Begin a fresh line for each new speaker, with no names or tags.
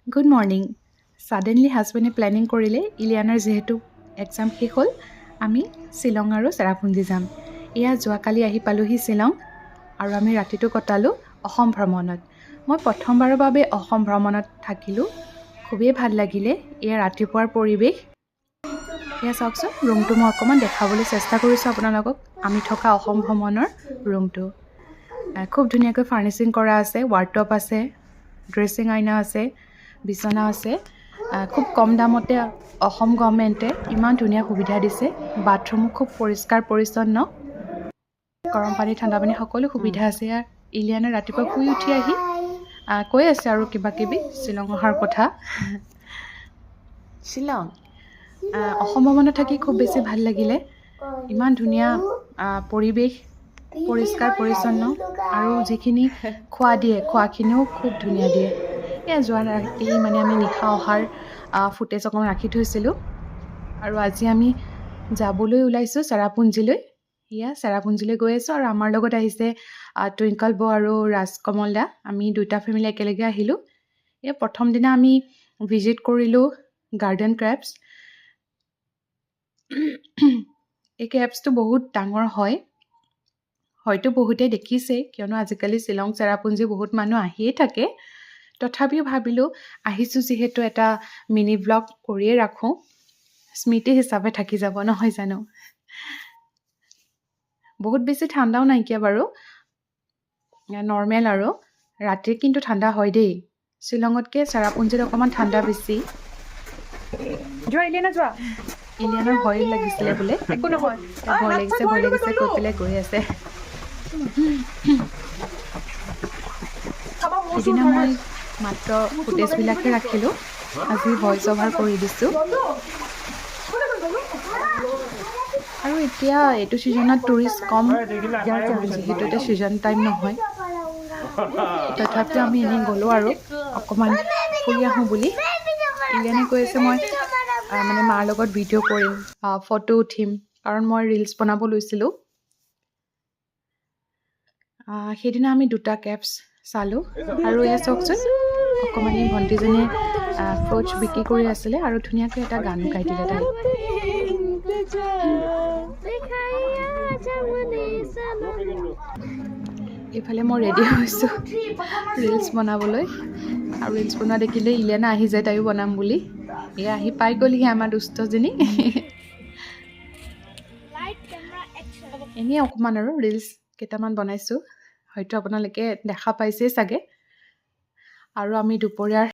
Good morning. Suddenly হাজবেণ্ডে planning কৰিলে ইলিয়ানাৰ যিহেতু এক্সাম শেষ হ'ল আমি শ্বিলং আৰু চেৰাপুঞ্জী যাম। এয়া যোৱাকালি আহি পালোহি শ্বিলং আৰু আমি ৰাতিটো কটালোঁ অসম ভ্ৰমণত। মই প্ৰথমবাৰৰ বাবে অসম ভ্ৰমণত থাকিলোঁ। খুবেই ভাল লাগিলে এয়া ৰাতিপুৱাৰ পৰিৱেশ। এয়া চাওকচোন, ৰুমটো মই অকণমান দেখাবলৈ চেষ্টা কৰিছোঁ আপোনালোকক। আমি থকা অসম ভ্ৰমণৰ ৰুমটো খুব ধুনীয়াকৈ ফাৰ্নিচিং কৰা আছে। ৱাৰ্ডটপ আছে, ড্ৰেছিং আইনা আছে, বিচনা আছে। খুব কম দামতে অসম গভৰ্ণমেণ্টে ইমান ধুনীয়া সুবিধা দিছে। বাথৰুমো খুব পৰিষ্কাৰ পৰিচ্ছন্ন, গৰম পানী ঠাণ্ডা পানী সকলো সুবিধা আছে। ইয়াৰ ইলিয়ানা ৰাতিপুৱা শুই উঠি আহি কৈ আছে আৰু কিবা কিবি শ্বিলং অহাৰ কথা। শ্বিলং অসম ভ্ৰমণত থাকি খুব বেছি ভাল লাগিলে। ইমান ধুনীয়া পৰিৱেশ, পৰিষ্কাৰ পৰিচ্ছন্ন, আৰু যিখিনি খোৱা দিয়ে খোৱাখিনিও খুব ধুনীয়া দিয়ে। এয়া যোৱা ৰাতি মানে আমি নিশা অহাৰ ফুটেজ অকণমান ৰাখি থৈছিলোঁ। আৰু আজি আমি যাবলৈ ওলাইছোঁ চেৰাপুঞ্জীলৈ। এয়া চেৰাপুঞ্জীলৈ গৈ আছোঁ আৰু আমাৰ লগত আহিছে টুইংকল বৌ আৰু ৰাজকমল দা। আমি দুটা ফেমিলি একেলগে আহিলোঁ। এয়া প্ৰথম দিনা আমি ভিজিট কৰিলোঁ গাৰ্ডেন ক্ৰেবছ। এই ক্ৰেবছটো বহুত ডাঙৰ হয়, হয়তো বহুতে দেখিছে কিয়নো আজিকালি শ্বিলং চেৰাপুঞ্জী বহুত মানুহ আহিয়ে থাকে। তথাপিও ভাবিলোঁ আহিছোঁ যিহেতু এটা মিনি ব্লগ কৰিয়ে ৰাখোঁ, স্মৃতি হিচাপে থাকি যাব, নহয় জানো। বহুত বেছি ঠাণ্ডাও নাইকিয়া বাৰু, নৰ্মেল আৰু। ৰাতি কিন্তু ঠাণ্ডা হয় দেই। শ্বিলঙতকৈ চেৰাপুঞ্জীত অকণমান ঠাণ্ডা বেছি।
যোৱা ইলিয়ানা যোৱা।
ইলিয়ানাৰ ভয় লাগিছিলে বোলে,
একো নহয়,
ভয় লাগিছে কৈ পেলাই গৈ আছে। সেইদিনা মই মাত্ৰ ফুটেজবিলাকে ৰাখিলোঁ, আজি ভইচ অভাৰ কৰি দিছোঁ। আৰু এতিয়া এইটো ছিজনত টুৰিষ্ট কম, যিহেতু এতিয়া ছিজন টাইম নহয়। তথাপিও আমি এনেই গ'লোঁ আৰু অকণমান ফুৰি আহোঁ বুলি। ইলিয়ানে কৈ আছে মই মানে মাৰ লগত ভিডিঅ' কৰিম, ফটো উঠিম, কাৰণ মই ৰিলছ বনাব লৈছিলোঁ। সেইদিনা আমি দুটা কেবছ চালোঁ। আৰু এয়া চাওকচোন, অকণমানি ভণ্টিজনীয়ে ফ্ৰুটছ বিক্ৰী কৰি আছিলে আৰু ধুনীয়াকৈ এটা গানো গাই দিলে তাই। এইফালে মই ৰেডি হৈছোঁ ৰিলছ বনাবলৈ, আৰু ৰিলছ বনোৱা দেখিলে ইলিয়ানা আহি যায় তাইও বনাম বুলি। এয়া আহি পাই গ'লহি আমাৰ দুষ্টজনী। এনেই অকণমান আৰু ৰিলছ কেইটামান বনাইছোঁ, হয়তো আপোনালোকে দেখা পাইছেই চাগে। আৰু আমি দুপৰীয়াৰ